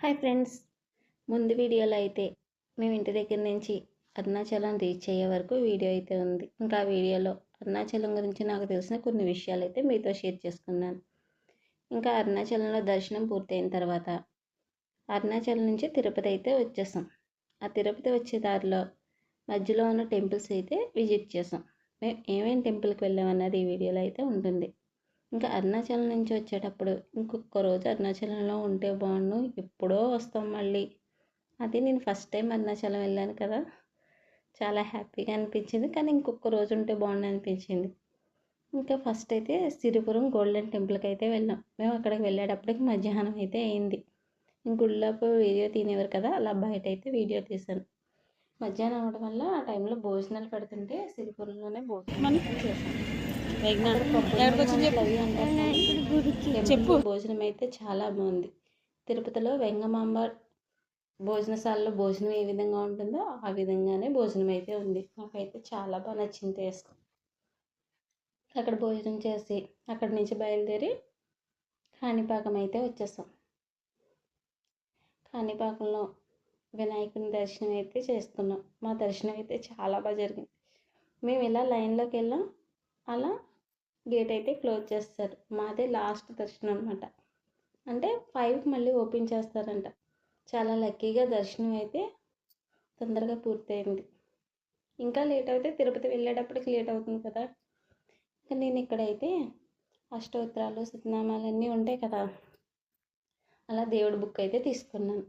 Hi friends, ముందు వీడియోలో అయితే మేము ఇంటి దగ్గర నుంచి అరుణాచలం రీచ్ అయ్యే వరకు వీడియో అయితే ఉంది. ఇంకా ఆ వీడియోలో అరుణాచలం గురించి నాకు తెలిసిన కొన్ని విషయాలు అయితే మీతో షేర్ చేసుకున్నాను. ఇంకా అరుణాచలంలో దర్శనం పూర్తయిన తర్వాత అరుణాచలం నుంచి తిరుపతి అయితే వచ్చేసాం. ఆ తిరుపతి వచ్చే దారిలో మధ్యలో ఉన్న టెంపుల్స్ అయితే విజిట్ చేసాం. మేము ఏమేమి టెంపుల్కి వెళ్ళామన్నది ఈ వీడియోలో అయితే ఉంటుంది. ఇంకా అరుణాచలం నుంచి వచ్చేటప్పుడు ఇంకొక రోజు అరుణాచలంలో ఉంటే బాగుండు, ఎప్పుడో వస్తాం మళ్ళీ. అది నేను ఫస్ట్ టైం అరుణాచలం వెళ్ళాను కదా, చాలా హ్యాపీగా అనిపించింది. కానీ ఇంకొక రోజు ఉంటే బాగుండు అనిపించింది. ఇంకా ఫస్ట్ అయితే సిరిపురం గోల్డెన్ టెంపుల్కి అయితే వెళ్ళాం. మేము అక్కడికి వెళ్ళేటప్పటికి మధ్యాహ్నం అయితే అయింది. గుళ్ళోపు వీడియో తీనేవారు కదా, అలా బయట అయితే వీడియో తీశాను. మధ్యాహ్నం అవ్వడం వల్ల ఆ టైంలో భోజనాలు పెడుతుంటే సిరిపురంలోనే భోజనం చేశాను. చెప్పు. భోజనం అయితే చాలా బాగుంది. తిరుపతిలో వెంగమాంబ భోజనశాలలో భోజనం ఏ విధంగా ఉంటుందో ఆ విధంగానే భోజనం అయితే ఉంది. నాకైతే చాలా బాగా నచ్చింది టేస్ట్. అక్కడ భోజనం చేసి అక్కడి నుంచి బయలుదేరి కాణిపాకం అయితే వచ్చేసాం. కాణిపాకంలో వినాయకుని దర్శనం అయితే చేసుకున్నాం. మా దర్శనం అయితే చాలా బాగా జరిగింది. మేము ఇలా లైన్లోకి వెళ్ళాం, అలా గేట్ అయితే క్లోజ్ చేస్తారు. మాదే లాస్ట్ దర్శనం అనమాట. అంటే 5కి మళ్ళీ ఓపెన్ చేస్తారంట. చాలా లక్కీగా దర్శనం అయితే తొందరగా పూర్తయింది. ఇంకా లేట్ అయితే తిరుపతి వెళ్ళేటప్పటికి లేట్ అవుతుంది కదా. ఇంకా నేను ఇక్కడైతే అష్టోత్తరాలు సతనామాలు అన్నీ ఉంటాయి కదా, అలా దేవుడి బుక్ అయితే తీసుకున్నాను.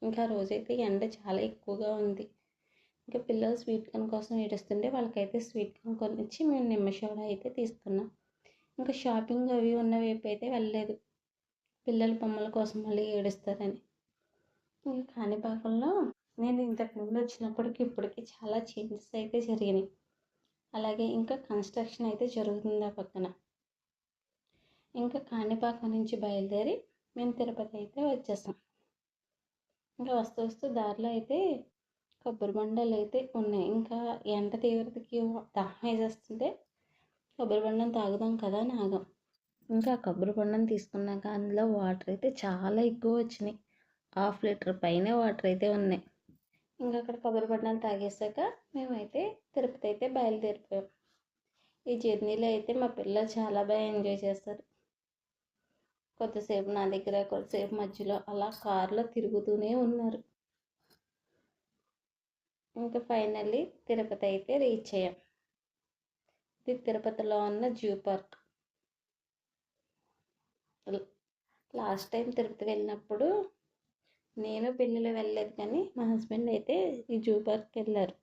ఇంకా రోజైతే ఎండ చాలా ఎక్కువగా ఉంది. ఇంకా పిల్లలు స్వీట్ కార్న్ కోసం ఏడుస్తుంటే వాళ్ళకైతే స్వీట్ కార్న్ కొనిచ్చి మేము నిమ్మ సోడా అయితే తీసుకున్నాం. ఇంకా షాపింగ్ అవి ఉన్న వైపు అయితే వెళ్ళలేదు, పిల్లల బొమ్మల కోసం మళ్ళీ ఏడుస్తారని. ఇంకా కాణిపాకంలో నేను ఇంతకుముందు వచ్చినప్పటికి ఇప్పటికి చాలా చేంజెస్ అయితే జరిగినాయి. అలాగే ఇంకా కన్స్ట్రక్షన్ అయితే జరుగుతుంది ఆ పక్కన. ఇంకా కాణిపాకం నుంచి బయలుదేరి మేము తిరుపతి అయితే వచ్చేసాం. ఇంకా వస్తూ వస్తూ దారిలో అయితే కొబ్బరి బొండాలు అయితే ఉన్నాయి. ఇంకా ఎండ తీవ్రతకి దాహం వేసేస్తుంటే కొబ్బరి బొండం తాగుదాం కదా అని ఆగాం. ఇంకా కొబ్బరి బొండం తీసుకున్నాక అందులో వాటర్ అయితే చాలా ఎక్కువ వచ్చినాయి. 1/2 లీటర్ పైనే వాటర్ అయితే ఉన్నాయి. ఇంకా అక్కడ కొబ్బరి బొండాలు తాగేసాక మేమైతే తిరుపతి అయితే బయలుదేరిపోయాం. ఈ జర్నీలో అయితే మా పిల్లలు చాలా బాగా ఎంజాయ్ చేస్తారు. కొద్దిసేపు నా దగ్గర, కొద్దిసేపు మధ్యలో అలా కారులో తిరుగుతూనే ఉన్నారు. ఇంకా ఫైనల్లీ తిరుపతి అయితే రీచ్ అయ్యాం. ఇది తిరుపతిలో ఉన్న zoo park. Last time Tirupati వెళ్ళినప్పుడు నేను పిల్లలు వెళ్ళలేదు, కానీ మా హస్బెండ్ అయితే ఈ జూ పార్క్కి వెళ్ళారు.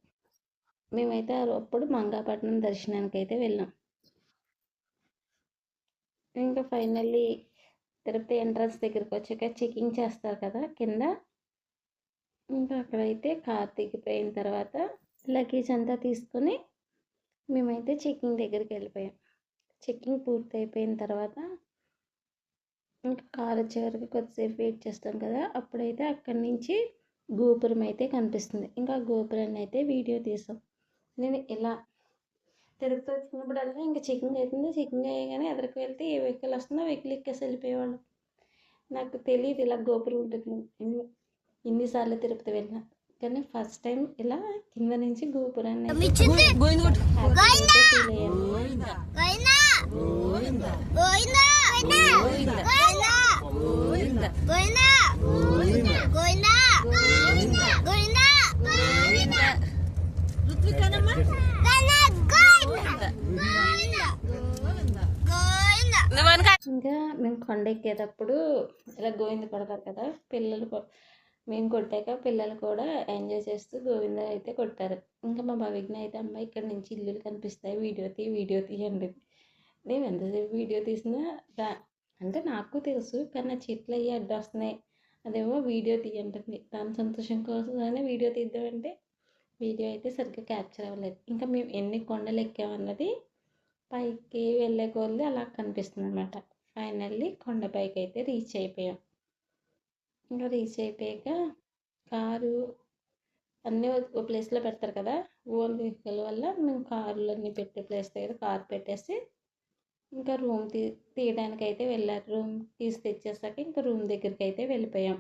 మేమైతే అప్పుడు మంగాపట్నం దర్శనానికి అయితే వెళ్ళాం. ఇంకా ఫైనల్లీ తిరుపతి ఎంట్రన్స్ దగ్గరికి వచ్చాక చెకింగ్ చేస్తారు కదా కింద. ఇంకా అక్కడైతే కార్ దిగిపోయిన తర్వాత లగేజ్ అంతా తీసుకొని మేమైతే చెకింగ్ దగ్గరికి వెళ్ళిపోయాం. చెకింగ్ పూర్తి అయిపోయిన తర్వాత ఇంకా కార్ వచ్చే వరకు కొద్దిసేపు వెయిట్ చేస్తాం కదా, అప్పుడైతే అక్కడి నుంచి గోపురం అయితే కనిపిస్తుంది. ఇంకా గోపురాన్ని అయితే వీడియో తీసాం. నేను ఇలా తిరుపతి వచ్చినప్పుడల్లా ఇంకా చెకింగ్ అవుతుంది, చెకింగ్ అయ్యగానే ఎదురుకు వెళ్తే ఏ వెహికల్ వస్తుందో వెహికల్ ఎక్కేసి వెళ్ళిపోయేవాళ్ళు. నాకు తెలియదు ఇలా గోపురం ఉంటుంది. ఎన్నిసార్లు తిరుపతి వెళ్ళినా, కానీ ఫస్ట్ టైం ఇలా కింద నుంచి గోపురాన్ని ఫీల్ ఇంకా మేము కొండ ఎక్కేటప్పుడు ఇలా గోవింద కొడతారు కదా పిల్లలు, మేము కొట్టాక పిల్లలు కూడా ఎంజాయ్ చేస్తూ గోవింద అయితే కొట్టారు. ఇంకా మా భవిజ్ఞ అయితే అమ్మాయి ఇక్కడ నుంచి ఇల్లులు కనిపిస్తాయి, వీడియో తీయండి. నేను ఎంతసేపు వీడియో తీసినా అంటే నాకు తెలుసు, కానీ నా చేతులు అయ్యి అడ్డు వస్తున్నాయి, అదేమో వీడియో తీయంటుంది. దాని సంతోషం కోసమైనా వీడియో తీద్దామంటే వీడియో అయితే సరిగ్గా క్యాప్చర్ అవ్వలేదు. ఇంకా మేము ఎన్ని కొండలు ఎక్కామన్నది పైకి వెళ్ళే కొద్దీ అలా కనిపిస్తుంది అనమాట. ఫైనల్లీ కొండపైకి అయితే రీచ్ అయిపోయాం. ఇంకా రీచ్ అయిపోయాక కారు అన్నీ ఒక ప్లేస్లో పెడతారు కదా, ఓన్ వెహికల్ వల్ల మేము కార్లన్నీ పెట్టే ప్లేస్ దగ్గర కారు పెట్టేసి ఇంకా రూమ్ తీయడానికి అయితే వెళ్ళారు. రూమ్ తీసి తెచ్చేసాక ఇంకా రూమ్ దగ్గరికి అయితే వెళ్ళిపోయాం.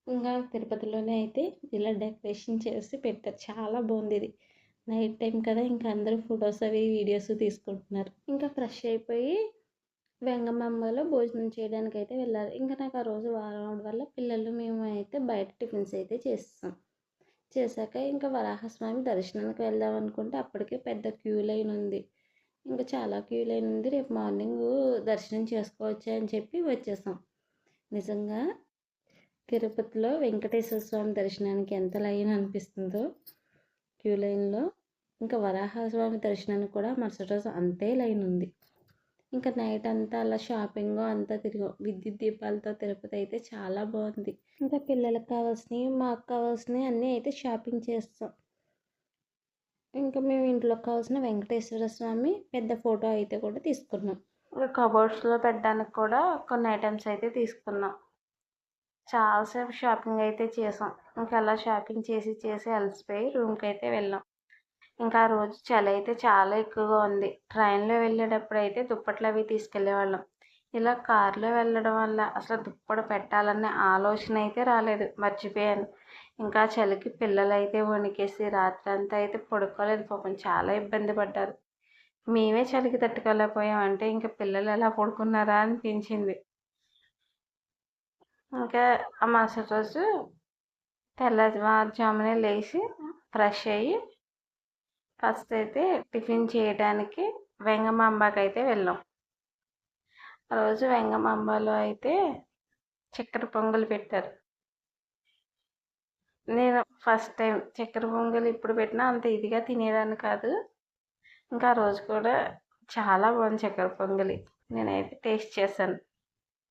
ఇంకా తిరుపతిలోనే అయితే ఇలా డెకరేషన్ చేసి పెట్టారు. చాలా బాగుంది ఇది. నైట్ టైం కదా, ఇంకా అందరూ ఫొటోస్ అవి వీడియోస్ తీసుకుంటున్నారు. ఇంకా ఫ్రెష్ అయిపోయి వెంగమాంబలో భోజనం చేయడానికి అయితే వెళ్ళారు. ఇంకా నాకు ఆ రోజు వారం అవడం వల్ల పిల్లలు మేము అయితే బయట టిఫిన్స్ అయితే చేస్తాం. చేశాక ఇంకా వరాహస్వామి దర్శనానికి వెళ్దాం అనుకుంటే అప్పటికే పెద్ద క్యూ లైన్ ఉంది. ఇంకా చాలా క్యూ లైన్ ఉంది. రేపు మార్నింగ్ దర్శనం చేసుకోవచ్చు అని చెప్పి వచ్చేసాం. నిజంగా తిరుపతిలో వెంకటేశ్వర స్వామి దర్శనానికి ఎంత లైన్ అనిపిస్తుందో క్యూ లైన్లో, ఇంకా వరాహస్వామి దర్శనానికి కూడా మరుసటి రోజు అంతే లైన్ ఉంది. ఇంకా నైట్ అంతా అలా షాపింగ్ అంతా తిరిగాం. విద్యుత్ దీపాలతో తిరుపతి అయితే చాలా బాగుంది. ఇంకా పిల్లలకు కావాల్సినవి, మాకు కావాల్సినవి అన్నీ అయితే షాపింగ్ చేస్తాం. ఇంకా మేము ఇంట్లోకి కావాల్సిన వెంకటేశ్వర స్వామి పెద్ద ఫోటో అయితే కూడా తీసుకున్నాం. ఇంకా కబోర్డ్స్లో పెట్టడానికి కూడా కొన్ని ఐటమ్స్ అయితే తీసుకున్నాం. చాలాసేపు షాపింగ్ అయితే చేసాం. ఇంకా అలా షాపింగ్ చేసి అలసిపోయి రూమ్కి అయితే వెళ్ళాం. ఇంకా ఆ రోజు చలి అయితే చాలా ఎక్కువగా ఉంది. ట్రైన్లో వెళ్ళేటప్పుడు అయితే దుప్పట్లు అవి తీసుకెళ్ళేవాళ్ళం. ఇలా కారులో వెళ్ళడం వల్ల అసలు దుప్పటి పెట్టాలనే ఆలోచన అయితే రాలేదు, మర్చిపోయాను. ఇంకా చలికి పిల్లలు అయితే వణికేసి రాత్రి అంతా అయితే పడుకోలేదు పాపం, చాలా ఇబ్బంది పడ్డారు. మేమే చలికి తట్టుకోలేకపోయామంటే ఇంకా పిల్లలు ఎలా పడుకున్నారా అనిపించింది. ఇంకా ఆ మరుసటి రోజు తెల్లవారుజామునే లేచి ఫ్రెష్ అయ్యి ఫస్ట్ అయితే టిఫిన్ చేయడానికి వెంగమాంబకి అయితే వెళ్ళాం. ఆ రోజు వెంగమాంబలో అయితే చక్కెర పొంగల్ పెట్టారు. నేను ఫస్ట్ టైం చక్కెర పొంగల్ ఇప్పుడు పెట్టినా అంత ఇదిగా తినేదాన్ని కాదు. ఇంకా ఆ రోజు కూడా చాలా బాగుంది చక్కెర పొంగలి. నేనైతే టేస్ట్ చేశాను.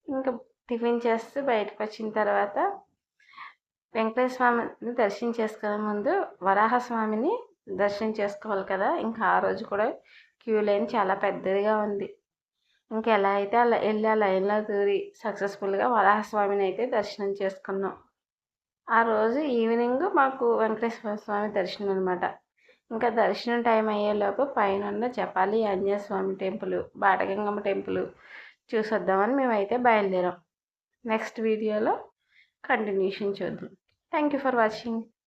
ఇంకా టిఫిన్ చేస్తూ బయటకు వచ్చిన తర్వాత వెంకటేశ్వర స్వామిని దర్శనం చేసుకునే ముందు వరాహస్వామిని దర్శనం చేసుకోవాలి కదా. ఇంకా ఆ రోజు కూడా క్యూ లైన్ చాలా పెద్దదిగా ఉంది. ఇంకా ఎలా అయితే అలా వెళ్ళి ఆ లైన్లో దూరి సక్సెస్ఫుల్గా వరాహస్వామిని అయితే దర్శనం చేసుకున్నాం. ఆ రోజు ఈవినింగ్ మాకు వెంకటేశ్వర స్వామి దర్శనం అనమాట. ఇంకా దర్శనం టైం అయ్యేలోపు పైన ఉన్న జపాలి ఆంజనేయ స్వామి టెంపుల్, బాటగంగమ్మ టెంపుల్ చూసొద్దామని మేమైతే బయలుదేరాం. నెక్స్ట్ వీడియోలో కంటిన్యూషన్ చూద్దాం. Thank you for watching.